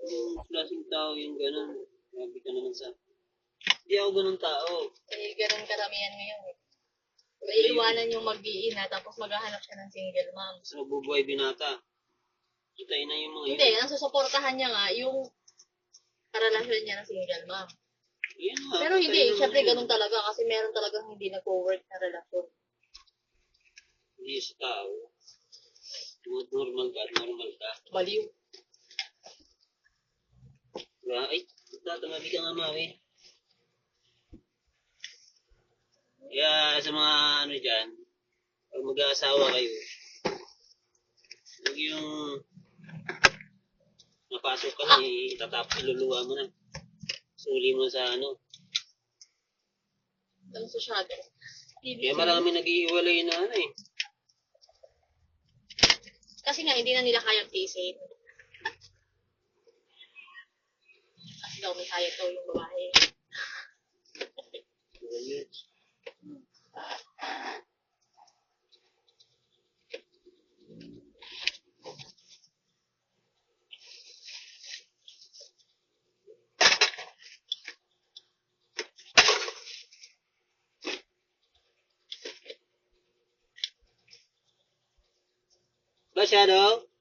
Yung klaseng tao yung gano'n. Grabe ka naman sa... Hindi ako ganun tao. Eh, ganun karamihan ngayon eh. May iwanan yung mag-iina tapos maghahanap siya ng single mom. Mas mabubuhay binata. Kitay na yung mga Hindi, ang susuportahan niya nga yung karelasyon niya ng single mom. Yan nga. Pero hindi, syempre ganun talaga kasi meron talagang hindi nag-work na relasyon. Hindi sa tao. Normal ka, normal ka. Baliw. Diba? Ay, tamabi ka nga, Mawi. Kaya sa mga ano dyan, pag mag-aasawa kayo, huwag yung napasok ka na, itatapos iluluwa mo na. Suli mo sa ano. Ano sa shadow? Kaya marami nag-iiwalay na ano eh. Kasi nga, hindi na nila kayang tiisin. Kasi daw may kaya daw yung babae. Ba, Shadow?